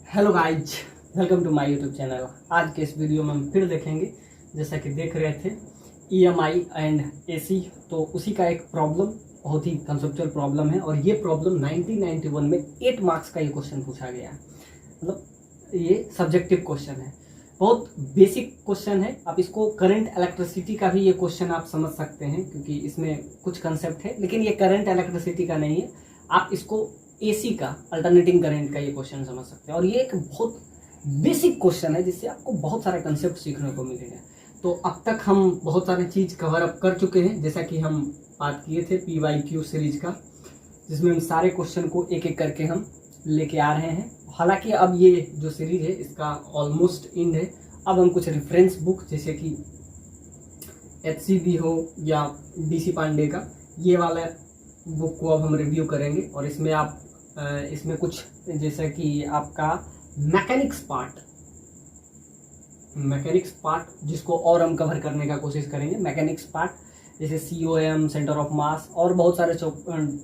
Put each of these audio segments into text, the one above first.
Hello guys, welcome to my YouTube channel. आज के इस वीडियो में हम फिर देखेंगे, जैसा कि देख रहे थे ईएमआई एंड एसी, तो उसी का एक प्रॉब्लम, बहुत ही कंसेप्चुअल प्रॉब्लम है। और ये प्रॉब्लम 1991 में 8 मार्क्स का ये क्वेश्चन पूछा गया है। मतलब ये सब्जेक्टिव क्वेश्चन है, बहुत बेसिक क्वेश्चन है। आप इसको करंट इलेक्ट्रिसिटी का भी ये क्वेश्चन आप समझ सकते हैं, क्योंकि इसमें कुछ कंसेप्ट है, लेकिन ये करंट इलेक्ट्रिसिटी का नहीं है। आप इसको एसी का, अल्टरनेटिंग करंट का ये क्वेश्चन समझ सकते हैं। और ये एक बहुत बेसिक क्वेश्चन है, जिससे आपको बहुत सारे कंसेप्ट सीखने को मिलेंगे। तो अब तक हम बहुत सारी चीज कवर अप कर चुके हैं, जैसा कि हम बात किए थे PYQ सीरीज का, जिसमें हम सारे क्वेश्चन को एक एक करके हम लेके आ रहे हैं। हालांकि अब ये जो सीरीज है इसका ऑलमोस्ट एंड है। अब हम कुछ रेफरेंस बुक, जैसे कि HCB हो या DC पांडे का, ये वाला बुक को अब हम रिव्यू करेंगे। और इसमें आप इसमें कुछ, जैसा कि आपका मैकेनिक्स पार्ट जिसको और हम कवर करने का कोशिश करेंगे। मैकेनिक्स पार्ट जैसे COM, सेंटर ऑफ मास, और बहुत सारे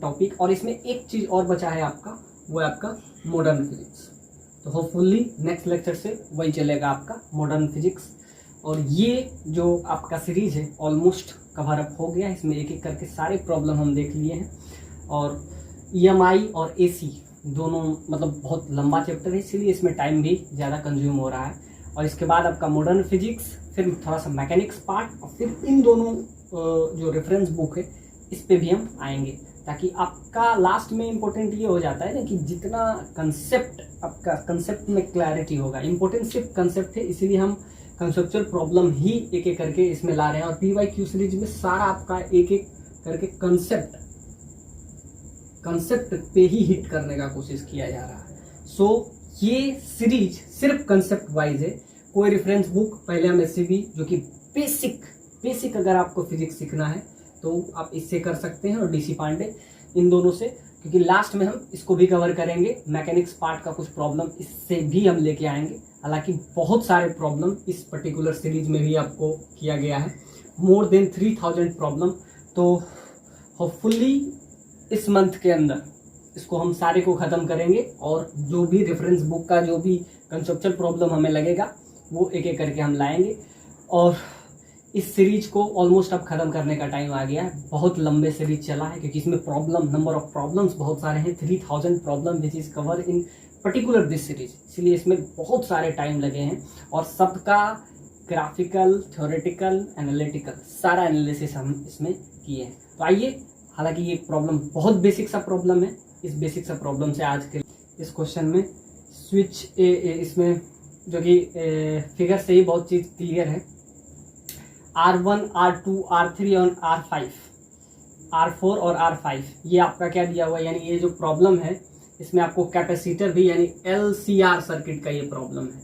टॉपिक। और इसमें एक चीज़ और बचा है आपका, वो है आपका मॉडर्न फिजिक्स। तो होपफुली नेक्स्ट लेक्चर से वही चलेगा आपका मॉडर्न फिजिक्स। और ये जो आपका सीरीज है ऑलमोस्ट कवर अप हो गया। इसमें एक एक करके सारे प्रॉब्लम हम देख लिए हैं। और EMI और AC दोनों मतलब बहुत लंबा चैप्टर है, इसीलिए इसमें टाइम भी ज़्यादा कंज्यूम हो रहा है। और इसके बाद आपका मॉडर्न फिजिक्स, फिर थोड़ा सा मैकेनिक्स पार्ट, और फिर इन दोनों जो रेफरेंस बुक है इस पे भी हम आएंगे, ताकि आपका लास्ट में इम्पोर्टेंट ये हो जाता है ना कि जितना कंसेप्ट, आपका कंसेप्ट में क्लैरिटी होगा। इम्पोर्टेंट सिर्फ कंसेप्ट है, इसीलिए हम कंसेप्चुअल प्रॉब्लम ही एक एक करके इसमें ला रहे हैं। और PYQ सीरीज में सारा आपका एक एक करके कंसेप्ट पे ही हिट करने का कोशिश किया जा रहा है। सो ये सीरीज सिर्फ कंसेप्ट वाइज है। कोई रेफरेंस बुक, पहले हम SCB, जो कि बेसिक अगर आपको फिजिक्स सीखना है तो आप इससे कर सकते हैं, और DC पांडे, इन दोनों से, क्योंकि लास्ट में हम इसको भी कवर करेंगे। मैकेनिक्स पार्ट का कुछ प्रॉब्लम इससे भी हम लेके आएंगे। हालांकि बहुत सारे प्रॉब्लम इस पर्टिकुलर सीरीज में भी आपको किया गया है, मोर देन 3000 प्रॉब्लम। तो होपफुली इस मंथ के अंदर इसको हम सारे को ख़त्म करेंगे। और जो भी रेफरेंस बुक का जो भी कंसेप्चुअल प्रॉब्लम हमें लगेगा वो एक एक करके हम लाएंगे। और इस सीरीज को ऑलमोस्ट अब ख़त्म करने का टाइम आ गया है। बहुत लंबे सीरीज चला है, क्योंकि इसमें नंबर ऑफ प्रॉब्लम्स बहुत सारे हैं। 3000 problem which is cover in particular this series, इसलिए इसमें बहुत सारे टाइम लगे हैं। और सबका ग्राफिकल, थ्योरेटिकल, एनालिटिकल सारा एनालिसिस हम इसमें किए हैं। तो आइए, हालांकि ये प्रॉब्लम बहुत बेसिक सा प्रॉब्लम है। इस बेसिक सा प्रॉब्लम से आज के इस क्वेश्चन में स्विच इसमें जो कि फिगर से ही बहुत चीज़ क्लियर है। R1, R2, R3 और R5, R4 और R5, ये आपका क्या दिया हुआ है। यानी ये जो प्रॉब्लम है इसमें आपको कैपेसिटर भी, यानी LCR सर्किट का ये प्रॉब्लम है।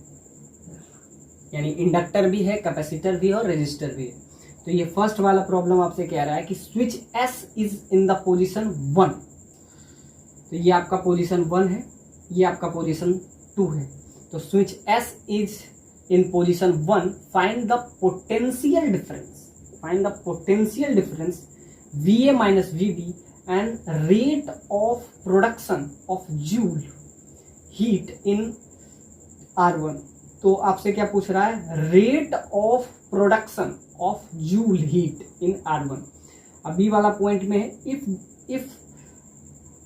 यानी इंडक्टर भी है, कैपेसिटर भी है और रेजिस्टर भी है। तो ये फर्स्ट वाला प्रॉब्लम आपसे कह रहा है कि switch S is in the position 1। तो ये आपका पोजीशन 1 है, ये आपका पोजीशन 2 है। तो switch S is in position 1, find the potential difference VA minus VB and rate of production of joule heat in R1। तो आपसे क्या पूछ रहा है, rate of production of joule heat in R1। अब बी वाला पॉइंट में है,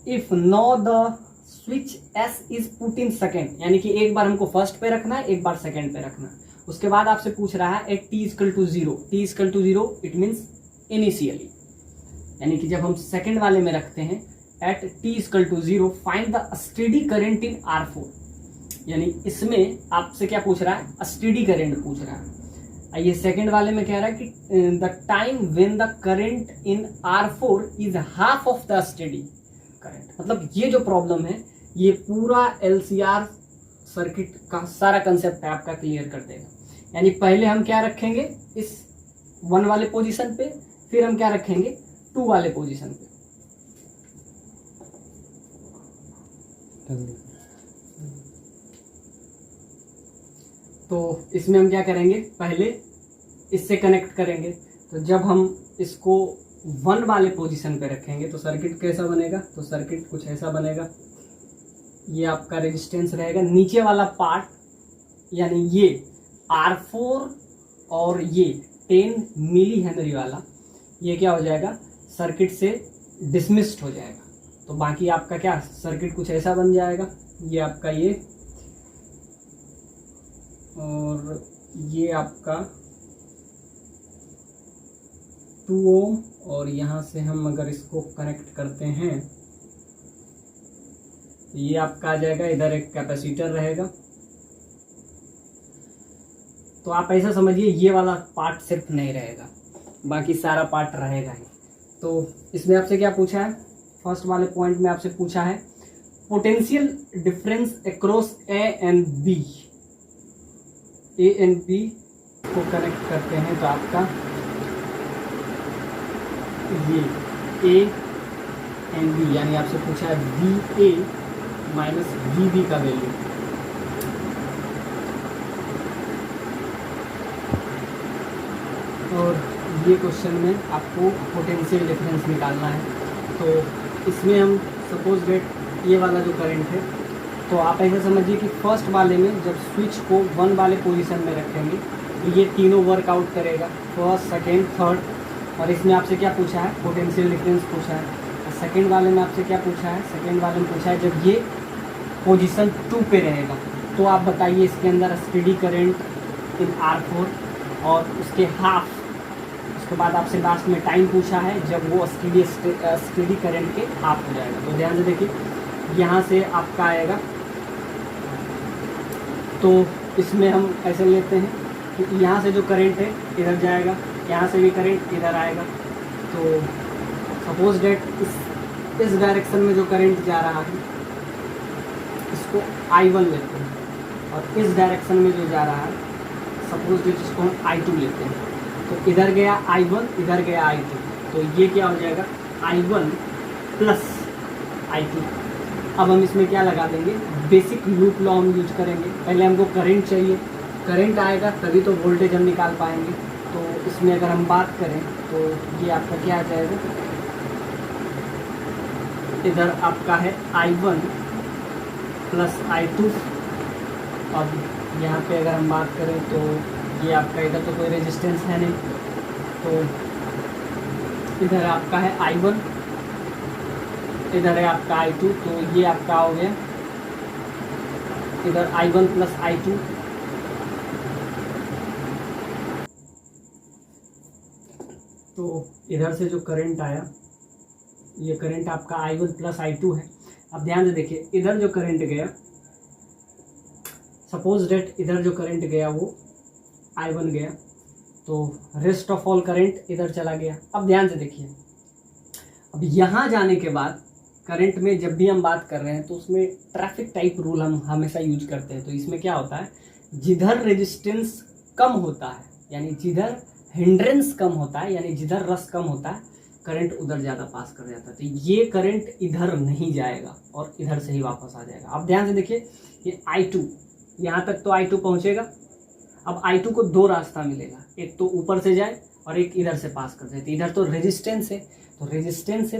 if know the switch S is put in second, यानी कि एक बार हमको फर्स्ट पे रखना है, एक बार सेकेंड पे रखना है। उसके बाद आपसे पूछ रहा है eight T=0, it means initially, यानी कि जब हम सेकेंड वाले में रखते हैं at T=0, find the steady current in R4। यानी इसमें आपसे क्या पूछ रहा है, स्टेडी करंट पूछ रहा है। ये सेकंड वाले में कह रहा है कि the time when the current in R4 is half of the steady current. मतलब ये जो प्रॉब्लम है ये पूरा LCR सर्किट का सारा कंसेप्ट है आपका क्लियर कर देगा। यानी पहले हम क्या रखेंगे इस 1 वाले पोजीशन पे, फिर हम क्या रखेंगे 2 वाले पोजीशन पे। तो इसमें हम क्या करेंगे, पहले इससे कनेक्ट करेंगे। तो जब हम इसको 1 वाले पोजीशन पे रखेंगे तो सर्किट कैसा बनेगा, तो सर्किट कुछ ऐसा बनेगा। ये आपका रेजिस्टेंस रहेगा। नीचे वाला पार्ट यानी ये R4 और ये 10 मिली हेनरी वाला, ये क्या हो जाएगा, सर्किट से डिसमिस्ड हो जाएगा। तो बाकी आपका क्या सर्किट कुछ ऐसा बन जाएगा, ये आपका ये और ये आपका 2 ओम, और यहाँ से हम अगर इसको कनेक्ट करते हैं तो ये आपका आ जाएगा। इधर एक कैपेसिटर रहेगा। तो आप ऐसा समझिए ये वाला पार्ट सिर्फ नहीं रहेगा, बाकी सारा पार्ट रहेगा ही। तो इसमें आपसे क्या पूछा है, फर्स्ट वाले पॉइंट में आपसे पूछा है potential difference across A and B. A and B को कनेक्ट करते हैं तो आपका ये ए एंड बी, यानी आपसे पूछा है V A minus V B का वैल्यू। और ये क्वेश्चन में आपको पोटेंशियल डिफरेंस निकालना है। तो इसमें हम सपोज डेट ये वाला जो करंट है, तो आप ऐसे समझिए कि फर्स्ट वाले में जब स्विच को 1 वाले पोजीशन में रखेंगे तो ये तीनों वर्कआउट करेगा, फर्स्ट सेकेंड थर्ड। और इसमें आपसे क्या पूछा है, पोटेंशियल डिफरेंस पूछा है। और सेकेंड वाले में आपसे क्या पूछा है, सेकेंड वाले में पूछा है जब ये पोजीशन 2 पे रहेगा तो आप बताइए इसके अंदर स्टेडी करंट इन R4 और उसके हाफ। उसके बाद आपसे लास्ट में टाइम पूछा है जब वो स्टेडी करंट के हाफ हो जाएगा। तो ध्यान से देखिए, यहाँ से आपका आएगा, तो इसमें हम ऐसे लेते हैं कि यहाँ से जो करंट है इधर जाएगा, यहाँ से भी करंट इधर आएगा। तो सपोज डेट इस डायरेक्शन में जो करंट जा रहा है इसको I1 लेते हैं, और इस डायरेक्शन में जो जा रहा है सपोज डेट इसको हम I2 लेते हैं। तो इधर गया I1, इधर गया I2, तो ये क्या हो जाएगा I1 प्लस I2। अब हम इसमें क्या लगा देंगे, बेसिक लूप लॉ हम यूज करेंगे। पहले हमको करंट चाहिए, करंट आएगा तभी तो वोल्टेज हम निकाल पाएंगे। तो इसमें अगर हम बात करें तो ये आपका क्या आ जाएगा, इधर आपका है I1 प्लस I2। अब यहाँ पे अगर हम बात करें तो ये आपका इधर तो कोई रेजिस्टेंस है नहीं, तो इधर आपका है I1, इधर है आपका I2, तो ये आपका हो गया इधर I1 प्लस I2। तो इधर से जो करंट आया ये करंट आपका I1 प्लस I2 है। अब ध्यान से देखिए, इधर जो करंट गया सपोज डेट इधर जो करंट गया वो I1 गया, तो रेस्ट ऑफ ऑल करंट इधर चला गया। अब ध्यान से देखिए, अब यहाँ जाने के बाद करंट में जब भी हम बात कर रहे हैं तो उसमें ट्रैफिक टाइप रूल हम हमेशा यूज करते हैं। तो इसमें क्या होता है, जिधर रेजिस्टेंस कम होता है यानी जिधर हिंड्रेंस कम होता है यानी जिधर रस कम होता है, करंट उधर ज़्यादा पास कर जाता है। तो ये करंट इधर नहीं जाएगा और इधर से ही वापस आ जाएगा। अब ध्यान से देखिए, ये I2 यहाँ तक तो I2 पहुँचेगा। अब I2 को 2 रास्ता मिलेगा, एक तो ऊपर से जाए और एक इधर से पास कर जाए। तो इधर तो रेजिस्टेंस है,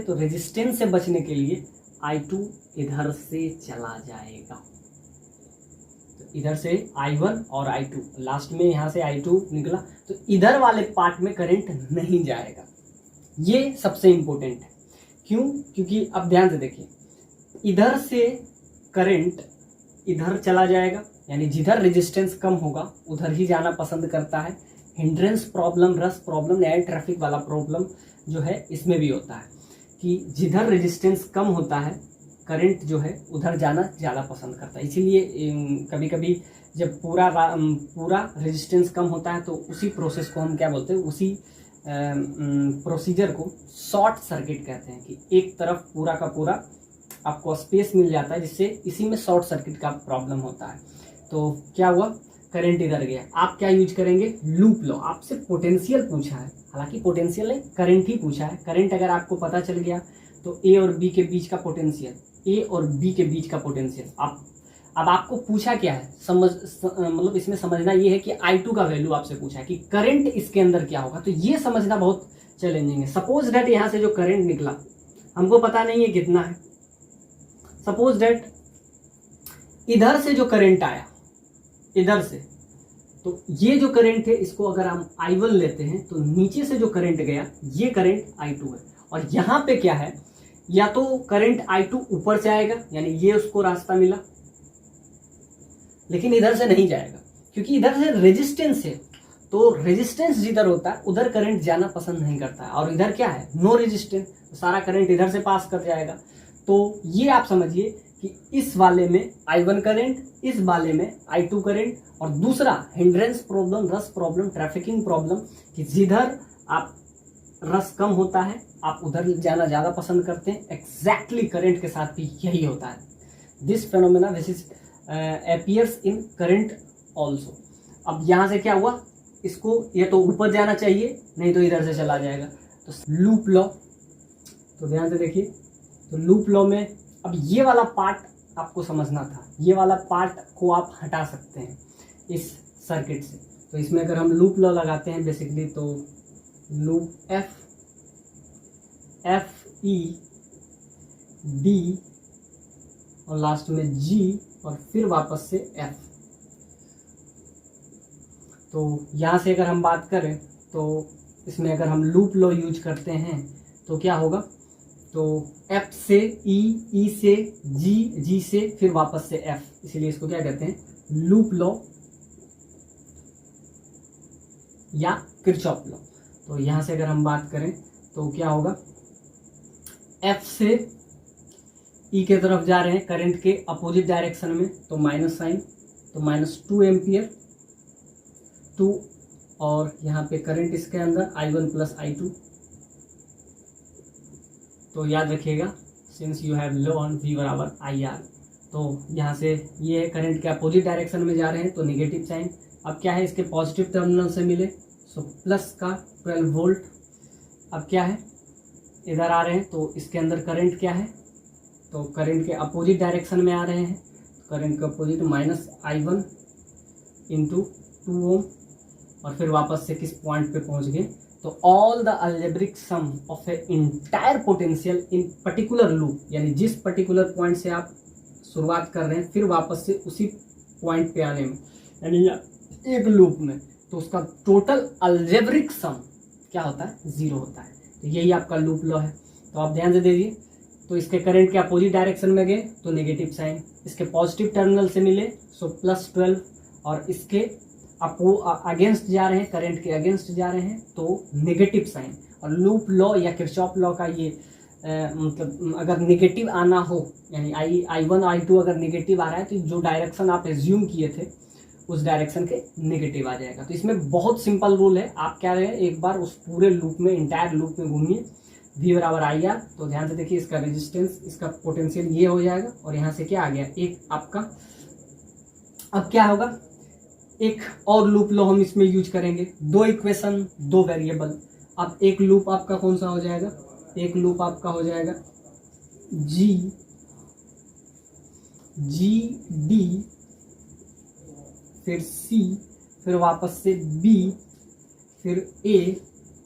तो रेजिस्टेंस से बचने के लिए I2 इधर से चला जाएगा। तो इधर से I1 और I2, लास्ट में यहाँ से I2 निकला, तो इधर वाले पार्ट में करंट नहीं जाएगा। ये सबसे इम्पोर्टेंट है। क्यों? क्योंकि अब ध्यान से देखिए, इधर से करंट इधर चला जाएगा यानी जिधर रेजिस्टेंस कम होगा उधर ही जाना पसंद करता है। हिंड्रेंस प्रॉब्लम, रस प्रॉब्लम, एयर ट्रैफिक वाला प्रॉब्लम जो है इसमें भी होता है कि जिधर रेजिस्टेंस कम होता है करंट जो है उधर जाना ज़्यादा पसंद करता है। इसीलिए कभी कभी जब पूरा रेजिस्टेंस कम होता है तो उसी प्रोसेस को हम क्या बोलते हैं, उसी प्रोसीजर को शॉर्ट सर्किट कहते हैं कि एक तरफ पूरा का पूरा आपको स्पेस मिल जाता है, जिससे इसी में शॉर्ट सर्किट का प्रॉब्लम होता है। तो क्या हुआ, करंट इधर गया। आप क्या यूज करेंगे, लूप लॉ। आपसे पोटेंशियल पूछा है, हालांकि पोटेंशियल नहीं करंट ही पूछा है। करंट अगर आपको पता चल गया तो ए और बी के बीच का पोटेंशियल, ए और बी के बीच का पोटेंशियल अब आपको पूछा क्या है, मतलब इसमें समझना ये है कि I2 का वैल्यू आपसे पूछा है कि करंट इसके अंदर क्या होगा। तो ये समझना बहुत चैलेंजिंग है। सपोज डेट यहाँ से जो करंट निकला हमको पता नहीं है कितना है। सपोज डेट इधर से जो करंट आया, इधर से, तो ये जो करंट है इसको अगर हम I1 लेते हैं तो नीचे से जो करंट गया ये करंट I2 है। और यहां पे क्या है, या तो करंट I2 ऊपर से आएगा, यानी ये उसको रास्ता मिला, लेकिन इधर से नहीं जाएगा क्योंकि इधर से रेजिस्टेंस है, तो रेजिस्टेंस जिधर होता है उधर करंट जाना पसंद नहीं करता है, और इधर क्या है, नो रेजिस्टेंस, तो सारा करंट इधर से पास कर जाएगा। तो ये आप समझिए कि इस वाले में I1 करंट, इस वाले में I2 करंट, और दूसरा हिंड्रेंस प्रॉब्लम, रस प्रॉब्लम, ट्रैफिकिंग प्रॉब्लम, कि जिधर आप रस कम होता है आप उधर जाना ज़्यादा पसंद करते हैं। एग्जैक्टली करंट के साथ भी यही होता है। This phenomena which is appears in current also. अब यहाँ से क्या हुआ, इसको ये तो ऊपर जाना चाहिए, नहीं तो इधर से चला जाएगा। तो लूप लॉ, तो ध्यान से देखिए, तो लूप लॉ में अब ये वाला पार्ट आपको समझना था, ये वाला पार्ट को आप हटा सकते हैं इस सर्किट से। तो इसमें अगर हम लूप लॉ लगाते हैं बेसिकली, तो लूप एफ ई डी और लास्ट में जी और फिर वापस से एफ। तो यहाँ से अगर हम बात करें तो इसमें अगर हम लूप लॉ यूज करते हैं तो क्या होगा, तो एफ से ई, ई से जी, जी से फिर वापस से एफ, इसीलिए इसको क्या कहते हैं, लूप लॉ या किरचॉफ लॉ। तो यहाँ से अगर हम बात करें तो क्या होगा, एफ से ई के तरफ जा रहे हैं करंट के अपोजिट डायरेक्शन में, तो माइनस साइन, तो -2 एम्पियर 2, और यहाँ पे करंट इसके अंदर I1 प्लस I2। तो याद रखिएगा, since you have learn V बराबर IR, तो यहाँ से ये है करंट के अपोजिट डायरेक्शन में जा रहे हैं तो नेगेटिव साइन। अब क्या है, इसके पॉजिटिव टर्मिनल से मिले, सो प्लस का 12 वोल्ट। अब क्या है, इधर आ रहे हैं तो इसके अंदर करंट क्या है, तो करंट के अपोजिट डायरेक्शन में आ रहे हैं, करंट का अपोजिट -I1 इंटू 2 ओम, और फिर वापस से किस पॉइंट पे पहुंच गए, तो all the algebraic sum of a entire potential in particular loop, यानी जिस पर्टिकुलर पॉइंट से आप शुरुआत कर रहे हैं फिर वापस से उसी पॉइंट पे आने में, यानी एक लूप में, तो उसका टोटल अलजेब्रिक सम क्या होता है, 0 होता है। तो यही आपका लूप लॉ है। तो आप ध्यान से देखिए, तो इसके करंट के अपोजिट डायरेक्शन में गए तो नेगेटिव साइन, इसके पॉजिटिव टर्मिनल से मिले सो +12, और इसके अगेंस्ट जा रहे हैं, करंट के अगेंस्ट जा रहे हैं तो नेगेटिव साइन। और लूप लॉ या किरचॉफ लॉ का ये मतलब अगर नेगेटिव आना हो, यानी I1 I2 अगर नेगेटिव आ रहा है तो जो डायरेक्शन आप एज्यूम किए थे उस डायरेक्शन के नेगेटिव आ जाएगा। तो इसमें बहुत सिंपल रूल है, आप क्या रहे, एक बार उस पूरे लूप में, इंटायर लूप में घूमिए, V बराबर IR। तो ध्यान से देखिए, इसका रेजिस्टेंस, इसका पोटेंशियल ये हो जाएगा, और यहाँ से क्या आ गया, एक आपका, अब क्या होगा, एक और लूप लॉ हम इसमें यूज करेंगे, 2 इक्वेशन 2 वेरिएबल। अब एक लूप आपका कौन सा हो जाएगा, एक लूप आपका हो जाएगा जी डी, फिर C, फिर वापस से B, फिर A,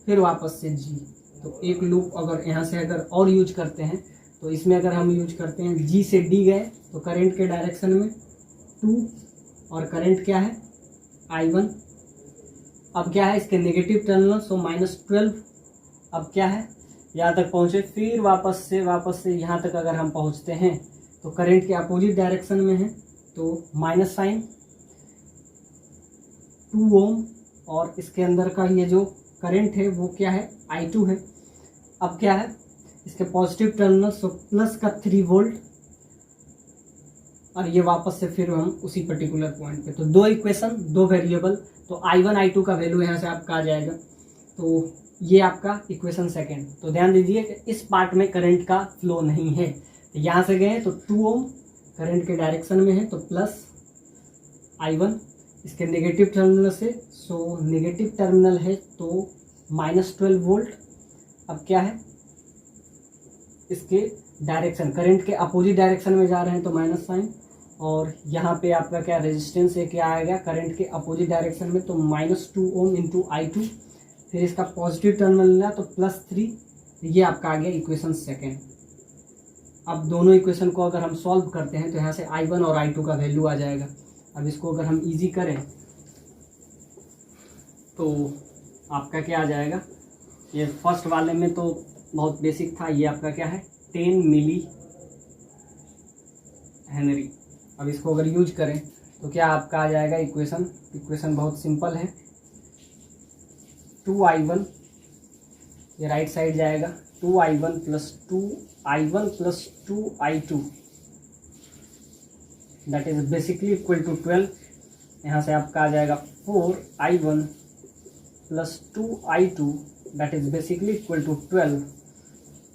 फिर वापस से G। तो एक लूप अगर यहाँ से अगर और यूज करते हैं तो इसमें अगर हम यूज करते हैं G से D गए तो करंट के डायरेक्शन में 2, और करंट क्या है, I1। अब क्या है, इसके नेगेटिव टर्मिनल, सो -12। अब क्या है, यहाँ तक पहुँचे, फिर वापस से यहाँ तक अगर हम पहुँचते हैं तो करंट के अपोजिट डायरेक्शन में है तो माइनस साइन, 2 ओम, और इसके अंदर का ये जो करंट है वो क्या है, I2 है। अब क्या है, इसके पॉजिटिव टर्मिनल, सो प्लस का 3 वोल्ट, और ये वापस से फिर हम उसी पर्टिकुलर पॉइंट पे। तो 2 इक्वेशन 2 वेरिएबल, तो I1 I2 का वैल्यू यहाँ से आपका आ जाएगा। तो ये आपका इक्वेशन सेकेंड। तो ध्यान दीजिए कि इस पार्ट में करंट का फ्लो नहीं है, तो यहाँ से गए तो 2 ओम करंट के डायरेक्शन में है तो प्लस I1, इसके नेगेटिव टर्मिनल से, सो नेगेटिव टर्मिनल है तो -12 वोल्ट। अब क्या है, इसके डायरेक्शन, करंट के अपोजिट डायरेक्शन में जा रहे हैं तो माइनस साइन, और यहाँ पे आपका क्या रेजिस्टेंस है, क्या आएगा, करंट के अपोजिट डायरेक्शन में तो -2 ओम इंटू I2, फिर इसका पॉजिटिव टर्मिनल मिला तो +3। ये आपका आ गया इक्वेशन सेकेंड। अब दोनों इक्वेशन को अगर हम सॉल्व करते हैं तो यहाँ से I1 और I2 का वैल्यू आ जाएगा। अब इसको अगर हम इजी करें तो आपका क्या आ जाएगा, ये फर्स्ट वाले में तो बहुत बेसिक था, ये आपका क्या है 10 मिली हेनरी। अब इसको अगर यूज करें तो क्या आपका आ जाएगा इक्वेशन बहुत सिंपल है, 2I1, ये राइट साइड जाएगा 2I1 plus 2I2 that is basically equal to 12। यहाँ से आपका आ जाएगा 4I1 plus 2I2 that is basically equal to 12,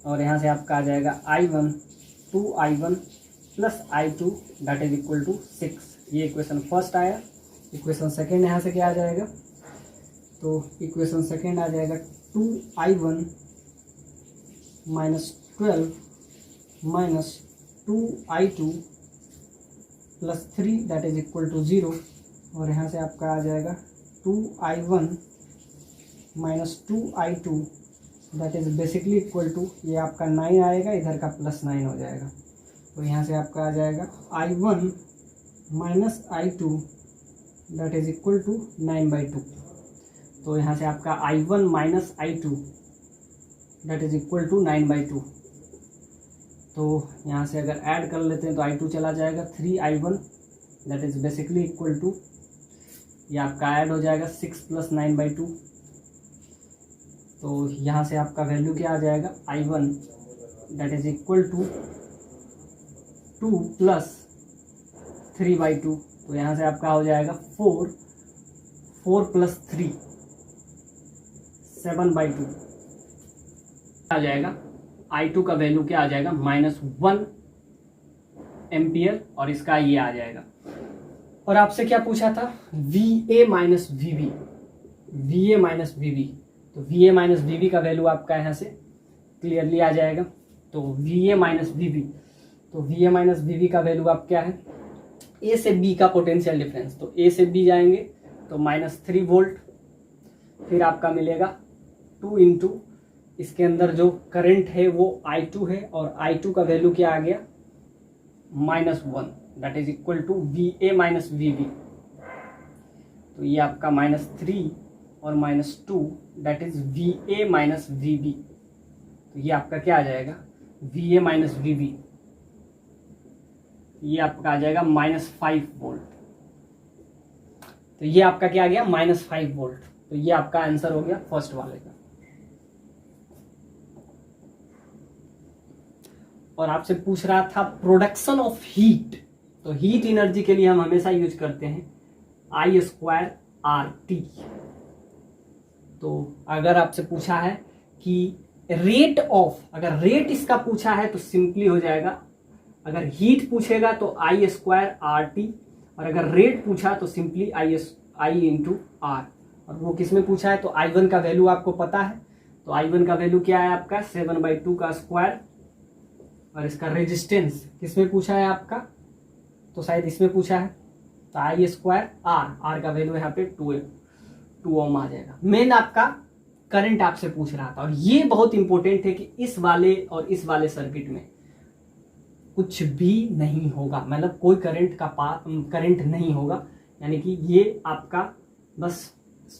और यहाँ से आपका आ जाएगा I1 2I1 plus I2 that is equal to 6। ये इक्वेशन फर्स्ट आया। इक्वेशन सेकेंड यहाँ से क्या आ जाएगा, तो इक्वेशन सेकेंड आ जाएगा 2I1 minus 12 minus 2I2 plus 3 that is equal to 0, और यहाँ से आपका आ जाएगा 2I1 minus 2I2 that is basically equal to, ये आपका 9 आएगा, इधर का प्लस 9 हो जाएगा, तो यहाँ से आपका आ जाएगा I1 minus I2 that is equal to 9/2। तो यहाँ से आपका I1 minus I2 that is equal to 9/2। तो यहाँ से अगर ऐड कर लेते हैं तो I2 चला जाएगा 3I1 that is basically equal to, ये आपका ऐड हो जाएगा 6 प्लस 9/2। तो यहाँ से आपका वैल्यू क्या आ जाएगा, I1 that is equal to 2 plus 3/2। तो यहाँ से आपका हो जाएगा 4 प्लस 3 7/2 आ जाएगा। I2 का वैल्यू क्या आ जाएगा, -1 एम्पियर, और इसका ये आ जाएगा। और आपसे क्या पूछा था, VA minus VB, VA minus VB, तो VA माइनस VB का वैल्यू आपका यहाँ से क्लियरली आ जाएगा। तो VA माइनस VB, तो VA माइनस VB का वैल्यू आप क्या है, A से B का पोटेंशियल डिफरेंस, तो A से B जाएंगे तो -3 वोल्ट, फिर आपका मिलेगा 2 इंटू इसके अंदर जो करंट है वो I2 है, और I2 का वैल्यू क्या आ गया, -1 that is equal to VA minus VB। तो ये आपका -3 और -2 that is VA minus VB। तो ये आपका क्या आ जाएगा, VA माइनस VB, ये आपका आ जाएगा -5 वोल्ट। तो ये आपका क्या आ गया, -5 वोल्ट। तो ये आपका आंसर हो गया फर्स्ट वाले का। और आपसे पूछ रहा था प्रोडक्शन ऑफ हीट, तो हीट एनर्जी के लिए हम हमेशा यूज करते हैं I²RT। तो अगर आपसे पूछा है कि रेट ऑफ, अगर रेट इसका पूछा है तो सिंपली हो जाएगा, अगर हीट पूछेगा तो I²RT, और अगर रेट पूछा तो सिंपली I इंटू R। और वो किस में पूछा है, तो I1 का वैल्यू आपको पता है, तो I1 का वैल्यू क्या है आपका 7/2 का स्क्वायर, और इसका रेजिस्टेंस किस में पूछा है आपका, तो शायद इसमें पूछा है, तो I²R का वैल्यू यहाँ पे 2 ओम आ जाएगा। मेन आपका करंट आपसे पूछ रहा था, और ये बहुत इंपॉर्टेंट है कि इस वाले और इस वाले सर्किट में कुछ भी नहीं होगा, मतलब कोई करंट नहीं होगा, यानी कि ये आपका बस,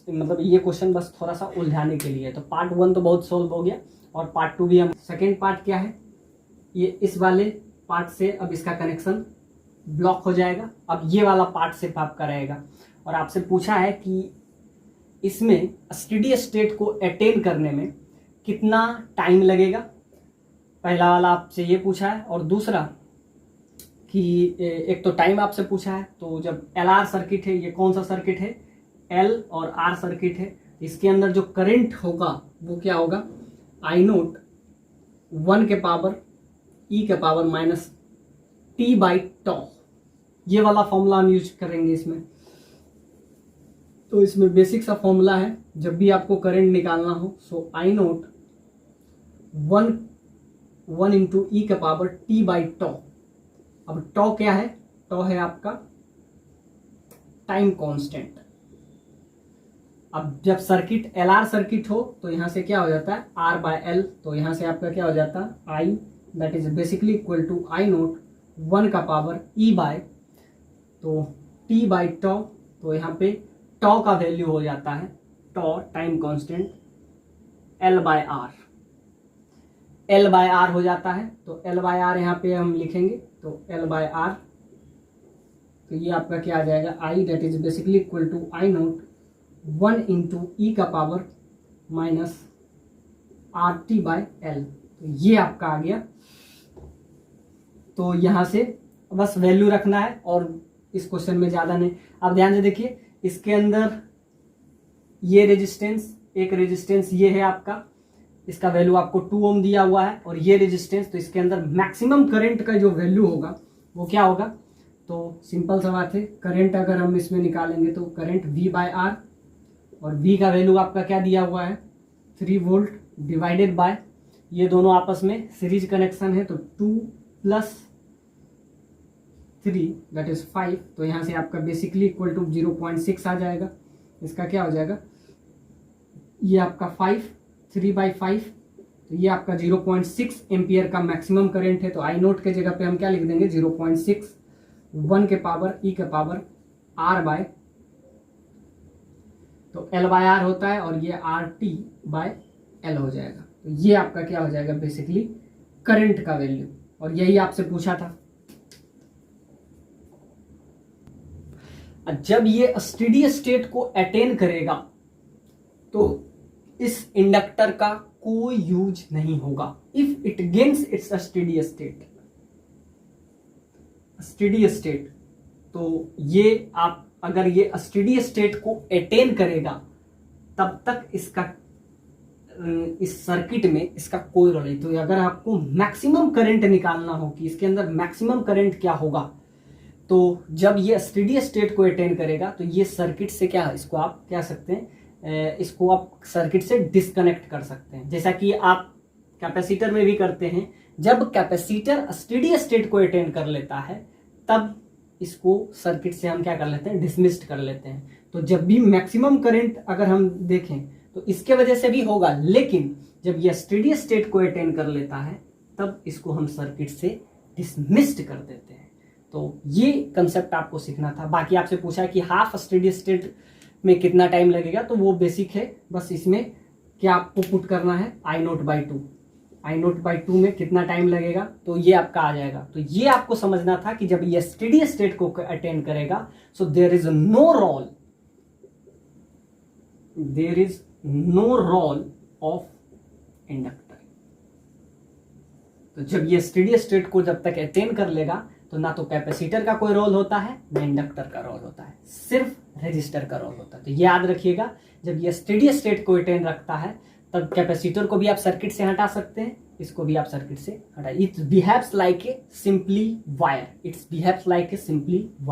मतलब ये क्वेश्चन बस थोड़ा सा उलझाने के लिए है। तो पार्ट 1 तो बहुत सोल्व हो गया, और पार्ट 2 भी हम, सेकेंड पार्ट क्या है, ये इस वाले पार्ट से अब इसका कनेक्शन ब्लॉक हो जाएगा, अब ये वाला पार्ट सिर्फ आपका रहेगा। और आपसे पूछा है कि इसमें स्टेडी स्टेट को अटेन करने में कितना टाइम लगेगा, पहला वाला आपसे ये पूछा है, और दूसरा कि एक तो टाइम आपसे पूछा है, तो जब LR सर्किट है, ये कौन सा सर्किट है, L और R सर्किट है, इसके अंदर जो करंट होगा वो क्या होगा, I0 1 के पावर E के पावर माइनस T/τ, ये वाला फॉर्मूला हम यूज करेंगे इसमें। तो इसमें बेसिक सा फॉर्मूला है, जब भी आपको करंट निकालना हो, सो I0 1 इंटू E के पावर T/τ। अब τ क्या है, τ है आपका टाइम कांस्टेंट। अब जब सर्किट LR सर्किट हो तो यहाँ से क्या हो जाता है R/L, तो यहाँ से आपका क्या हो जाता है I that is basically equal to I naught 1 का पावर ई बाय तो टी बाई टॉ। तो यहाँ पे टॉ का वैल्यू हो जाता है tau time constant L by R, L by R हो जाता है। तो एल बाय आर यहाँ पे हम लिखेंगे तो एल बाय आर, तो ये आपका क्या आ जाएगा I that is basically equal to I naught 1 into e का power minus R T by L. तो ये आपका आ गया। तो यहाँ से बस वैल्यू रखना है और इस क्वेश्चन में ज़्यादा नहीं। अब ध्यान से देखिए, इसके अंदर ये रेजिस्टेंस, एक रेजिस्टेंस ये है आपका, इसका वैल्यू आपको 2 ओम दिया हुआ है, और ये रेजिस्टेंस, तो इसके अंदर मैक्सिमम करंट का जो वैल्यू होगा वो क्या होगा। तो सिंपल सा बात है, करंट अगर हम इसमें निकालेंगे तो करंट V बाय आर, और V का वैल्यू आपका क्या दिया हुआ है 3 वोल्ट डिवाइडेड बाय, ये दोनों आपस में सीरीज कनेक्शन है तो 2 + 3 दैट इज 5। तो यहाँ से आपका बेसिकली इक्वल टू 0.6 आ जाएगा। इसका क्या हो जाएगा, ये आपका 5 3/5, तो ये आपका 0.6 एम्पियर का मैक्सिमम करंट है। तो आई नोट के जगह पे हम क्या लिख देंगे 0.6 1 के पावर ई के पावर आर बाय, तो एल बाय आर होता है, और ये आर टी बाय एल हो जाएगा। तो ये आपका क्या हो जाएगा बेसिकली करंट का वैल्यू, और यही आपसे पूछा था। जब ये स्टेडी स्टेट को अटेन करेगा तो इस इंडक्टर का कोई यूज नहीं होगा। If it gains it's steady state, steady state, तो ये आप अगर ये स्टेडी स्टेट को अटेन करेगा तब तक इसका इस सर्किट में इसका कोई रोल नहीं। तो अगर आपको मैक्सिमम करंट निकालना हो कि इसके अंदर मैक्सिमम करंट क्या होगा, तो जब ये स्टेडी स्टेट को अटेन करेगा तो ये सर्किट से क्या, इसको आप क्या सकते हैं, इसको आप सर्किट से डिस्कनेक्ट कर सकते हैं, जैसा कि आप कैपेसिटर में भी करते हैं। जब कैपेसिटर स्टेडी स्टेट को अटेन कर लेता है तब इसको सर्किट से हम क्या कर लेते हैं, डिसमिस्ड कर लेते हैं। तो जब भी मैक्सिमम करंट अगर हम देखें तो इसके वजह से भी होगा, लेकिन जब यह स्टेडी स्टेट को अटेन कर लेता है तब इसको हम सर्किट से डिसमिस्ड कर देते हैं। तो ये कंसेप्ट आपको सीखना था। बाकी आपसे पूछा है कि हाफ स्टेडी स्टेट में कितना टाइम लगेगा, तो वो बेसिक है। बस इसमें क्या आपको पुट करना है I naught by 2, I naught by 2 में कितना टाइम लगेगा, तो ये आपका आ जाएगा। तो ये आपको समझना था कि जब ये स्टेडी स्टेट को अटेन करेगा so there is no role, there is no role of inductor. तो जब ये स्टेडी स्टेट को जब तक अटेन कर लेगा तो ना तो कैपेसिटर का कोई रोल होता है ना इंडक्टर का रोल होता है, सिर्फ रेजिस्टर का रोल होता है। तो याद रखिएगा, जब ये स्टेडी स्टेट को अटेन रखता है तब कैपेसिटर को भी आप सर्किट से हटा सकते हैं, इसको भी आप सर्किट से हटा। It behaves like a simply wire, it's behaves like a simply